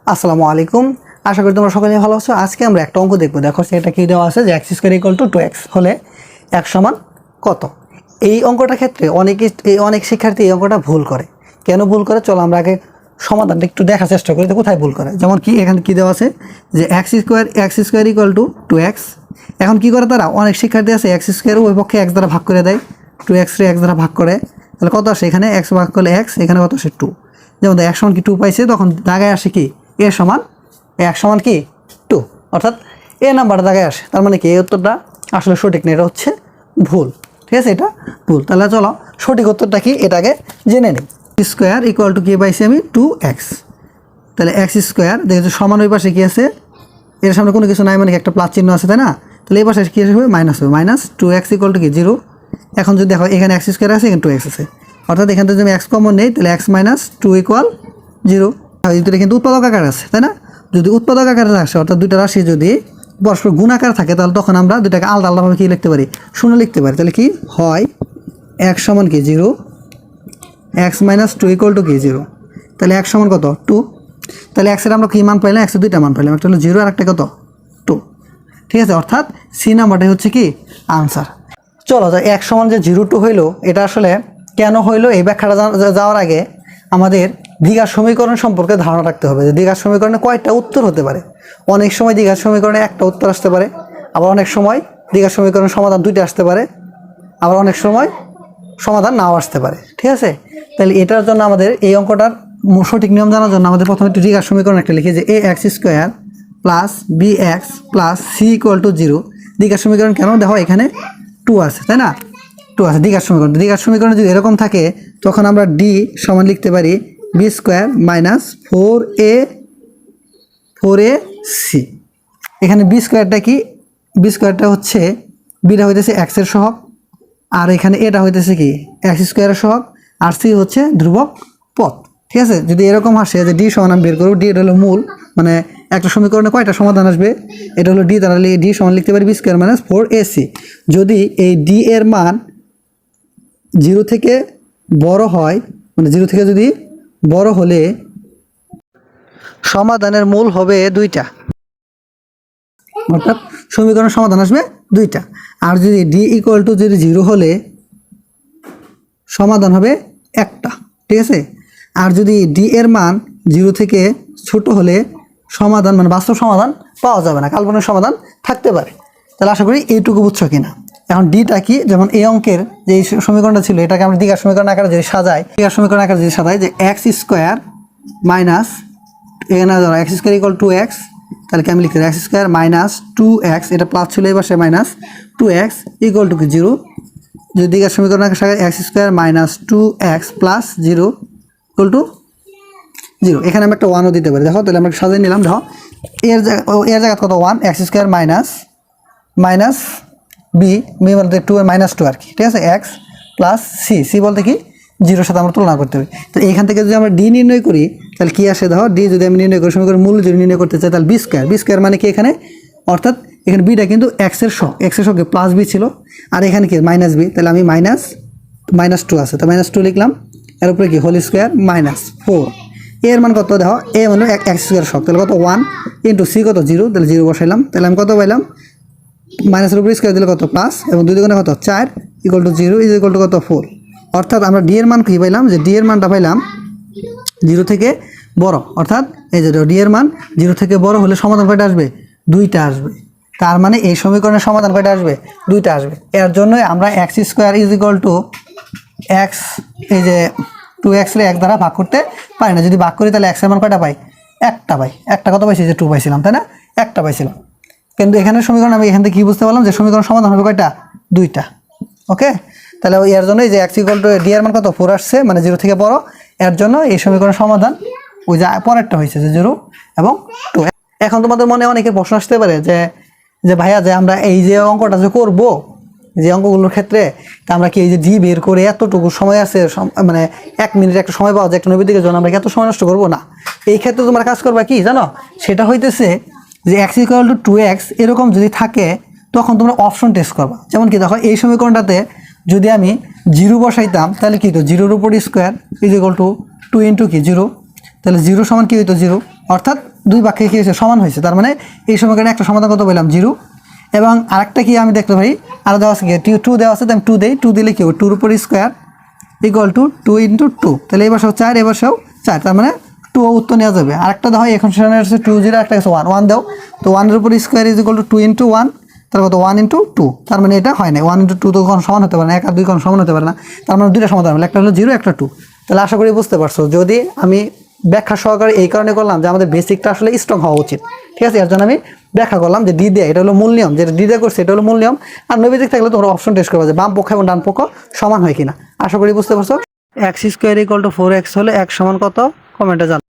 আসসালামু আলাইকুম। আশা করি তোমরা সকলে ভালো আছো। আজকে আমরা একটা অঙ্ক দেখবো। দেখো সেটা কি দেওয়া আছে যে x square equal to 2x হলে x সমান কত। এই অঙ্কটার ক্ষেত্রে অনেক শিক্ষার্থী এই অঙ্কটা ভুল করে। কেন ভুল করে চলো আমরা আগে সমাধানটা একটু দেখার চেষ্টা করি যে কোথায় ভুল করে। যেমন কি এখানে কি দেওয়া আছে যে x square equal to 2x। এখন কি করে তারা, অনেক শিক্ষার্থী আছে x স্কয়ার ওই পক্ষে x দ্বারা ভাগ করে দেয়, 2x রে x দ্বারা ভাগ করে, তাহলে কত আসে এখানে x ভাগ করলে x, এখানে কত আসে 2। যেমন x সমান কি 2 পাইছে, তখন দাগায় আসে কি a সমান কি 2, অর্থাৎ এ নাম্বারটা জায়গায় আসে। তার মানে কি এই উত্তরটা আসলে সঠিক না, এটা হচ্ছে ভুল। ঠিক আছে, এটা ভুল। তাহলে চলো সঠিক উত্তরটা কি এটাকে জেনে নিই। স্কোয়ার ইকুয়াল টু কি পাইছি আমি 2x। তাহলে x স্কোয়ার দেখেছো সমান ওই পাশে কি আছে, এর সামনে কোনো কিছু নাই মানে একটা প্লাস চিহ্ন আছে, তাই না? তাহলে এই পাশে কি হবে, মাইনাস হবে, মাইনাস 2x ইকুয়াল টু কি 0। এখন যদি দেখো এখানে x স্কোয়ার আছে, এখানে 2x আছে, অর্থাৎ এখান থেকে যদি x কমন নেই তাহলে x মাইনাস 2 ইকুয়াল 0। দুটো কিন্তু উৎপাদক আকার আছে, তাই না? যদি উৎপাদক আকারে আসে অর্থাৎ দুইটা রাশি যদি পরস্পর গুণাকার থাকে তাহলে তখন আমরা দুটাকে আলাদা আলাদাভাবে কী লিখতে পারি, শূন্য লিখতে পারি। তাহলে কি হয়, x সমান কি 0, x মাইনাস 2 ইকুয়াল টু কি 0। তাহলে x সমান কত 2। তাহলে x এর আমরা কী মান পাইলাম, x এর দুইটা মান পাইলাম, একটা হলো 0 আর একটা কত 2। ঠিক আছে, অর্থাৎ সি নাম্বারটাই হচ্ছে কি আনসার। চলো x সমান যে 0 2 হইলো, এটা আসলে কেন হইলো এই ব্যাখ্যাটা যাওয়ার আগে আমাদের দ্বিঘাত সমীকরণ সম্পর্কে ধারণা রাখতে হবে যে দ্বিঘাত সমীকরণে কয়টা উত্তর হতে পারে। অনেক সময় দ্বিঘাত সমীকরণে একটা উত্তর আসতে পারে, আবার অনেক সময় দ্বিঘাত সমীকরণের সমাধান দুইটা আসতে পারে, আবার অনেক সময় সমাধান নাও আসতে পারে। ঠিক আছে, তাহলে এটার জন্য আমাদের এই অঙ্কটার সঠিক নিয়ম জানার জন্য আমাদের প্রথমে একটু দ্বিঘাত সমীকরণ একটা লিখি যে ax square plus bx plus C equal to 0। দ্বিঘাত সমীকরণ কেন, দেখো এখানে 2 আছে, তাই না? 2 আছে দ্বিঘাত সমীকরণ। দ্বিঘাত সমীকরণ যদি এরকম থাকে তখন আমরা d সমান লিখতে পারি বি স্কোয়ার মাইনাস 4ac। এখানে বি স্কোয়ারটা কি, বি স্কোয়ারটা হচ্ছে বিটা হইতেছে x এর সহগ, আর এখানে এটা হইতেছে কি x স্কোয়ারের সহগ, আর সি হচ্ছে ধ্রুবক পদ। ঠিক আছে, যদি এরকম আসে যে ডি সমান আমি বের করবো, ডি এটা হলো মূল, মানে একটা সমীকরণে কয়টা সমাধান আসবে, এটা হলো ডি, তাহলে ডি সমান লিখতে পারি বি স্কোয়ার মাইনাস 4ac। যদি এই ডি এর মান 0 থেকে বড় হয়, মানে 0 থেকে যদি বড় হলে সমাধানের মূল হবে 2টা, অর্থাৎ সমীকরণের সমাধান আসবে 2টা। আর যদি ডি ইকুয়াল টু যদি 0 হলে সমাধান হবে একটা। ঠিক আছে, আর যদি ডি এর মান 0 থেকে ছোট হলে সমাধান মানে বাস্তব সমাধান পাওয়া যাবে না, কাল্পনিক সমাধান থাকতে পারে। তাহলে আশা করি এইটুকু বুঝছো কিনা। এখন ডিটা কি, যেমন এই অঙ্কের যে সমীকরণটা ছিল এটাকে আমরা দ্বিঘাত সমীকরণ আকারে যদি সাজাই, দ্বিঘাত সমীকরণ আকারে যদি সাজাই যে এক্স স্কোয়ার মাইনাস এখানে ধরো এক্স স্কোয়ার ইকুয়াল 2x, তাহলে কি আমি লিখতে এক্স স্কোয়ার মাইনাস 2x, এটা প্লাস ছিল এই পাশে মাইনাস 2x ইকুয়াল টু কি 0। যদি দ্বিঘাত সমীকরণ আকারে সাজাই x square minus 2x plus 0 equal to 0। এখানে আমি একটা 1ও দিতে পারি। দেখো তাহলে আমরা সাজিয়ে নিলাম। দেখো এর জায়গা কত 1, এক্স স্কোয়ার মাইনাস বি বলতে 2 মাইনাস 2 আর কি। ঠিক আছে, এক্স প্লাস সি বলতে কি 0-র সাথে আমরা তুলনা করতে হবে। তো এইখান থেকে যদি আমরা ডি নির্ণয় করি তাহলে কি আসে, দেখো ডি যদি আমি নির্ণয় করি, সমীকরণ মূল যদি নির্ণয় করতে চাই তাহলে বি স্কোয়ার মানে কি এখানে, অর্থাৎ এখানে বিটা কিন্তু এক্সের সঙ্গে প্লাস বি ছিল, আর এখানে কি মাইনাস বি, তাহলে আমি মাইনাস 2 আছে তো মাইনাস 2 লিখলাম, এর উপরে কি হোল স্কোয়ার মাইনাস 4। এর মান কত, দেখো এ মানে এক্স স্কোয়ার সহগ, তাহলে কত 1 ইন্টু সি কত 0, তাহলে 0 বসাইলাম, তাহলে আমি কত পাইলাম মাইনাসের উপরে স্কোয়ার দিলে কত প্লাস, এবং 2 দুগুণে কত 4 equal to 0 is equal to কত 4। অর্থাৎ আমরা ডি এর মান কী পাইলাম, যে ডি এর মানটা পাইলাম 0 থেকে বড়, অর্থাৎ এই যে ডি এর মান 0 থেকে বড় হলে সমাধান কয়টা আসবে, 2টা আসবে। তার মানে এই সমীকরণের সমাধান কয়টা আসবে, 2টা আসবে। এর জন্যই আমরা x square is equal to x, এই যে 2x রে 1 দ্বারা ভাগ করতে পারি না, যদি ভাগ করি তাহলে x এর মান কয়টা পাই, একটা পাই। একটা কত পাইছি, যে 2 পাইছিলাম, তাই না, একটা পাইছিলাম। কিন্তু এখানে সমীকরণ আমি এখান থেকে কী বুঝতে পারলাম যে সমীকরণ সমাধান হবে কয়টা, 2টা। ওকে, তাহলে এর জন্যই যে এক্স ইকুয়াল টু ডি এর মান কত 4 আসছে, মানে 0 থেকে বড়, এর জন্য এই সমীকরণের সমাধান ওই যে পরেরটা হয়েছে যে 0 এবং 2। এখন তোমাদের মনে অনেকে প্রশ্ন আসতে পারে যে ভাইয়া যে আমরা এই যে অঙ্কটা যে করবো, যে অঙ্কগুলোর ক্ষেত্রে আমরা কি এই যে ডি বের করে এতটুকু সময় আছে, মানে 1 মিনিট একটা সময় পাওয়া যায় একটা নৈবেদিকের জন্য, আমরা কি এত সময় নষ্ট করবো না। এই ক্ষেত্রে তোমরা কাজ করবা কি জানো, সেটা হইতেছে যে এক্স ইকুয়াল টু 2x এরকম যদি থাকে তখন তোমরা অপশন টেস্ট করবা। যেমন কি দেখো এই সমীকরণটাতে যদি আমি 0 বসাইতাম তাহলে কি হতো, 0-র উপর square is equal to 2 into কি 0, তাহলে 0 সমান কি হইতো 0, অর্থাৎ দুই বাক্যে কী হয়েছে সমান হয়েছে, তার মানে এই সমীকরণে একটা সমাধান কত পেলাম 0। এবং আরেকটা কি আমি দেখতে পারি আরও দেওয়া আছে কি 2 দেওয়া আছে, আমি 2 দেই, 2 দিলে কি হবে 2 উপর স্কোয়ার ইকুয়াল টু 2 ইন্টু 2, তাহলে এবার সব 4 এবার সব 4, তার মানে 2 উত্তর নেওয়া যাবে। আরেকটা দেওয়া হয় এখন সেখানে হচ্ছে 2 0 একটা আছে 1, 1 দাও, তো 1 এর উপর square is equal to 2 into 1, তার কত 1 ইন্টু 2, তার মানে এটা হয় না 1 ইন্টু 2 তো কোনো সমান হতে পারে না, 1 আর 2 কোনো সমান হতে পারে না, তার মানে দুইটা সমাধান হলো, একটা হলো 0 একটা 2। তাহলে আশা করি বুঝতে পারছো। যদি আমি ব্যাখ্যা সহকারে এই কারণে করলাম যে আমাদের বেসিকটা আসলে স্ট্রং হওয়া উচিত, ঠিক আছে, এর জন্য আমি ব্যাখ্যা করলাম যে ডি দিয়ে এটা হলো মূল নিয়ম, যেটা ডি দিয়ে করছে এটা হলো মূল নিয়ম। আর নৈবেদিক থাকলে তোমরা অপশন টেস্ট করবে যে বাম পক্ষ এবং ডান পক্ষ সমান হয় কিনা। আশা করি বুঝতে পারছো। x² = 4x হলে x সমান কত কমেন্টে জানাও।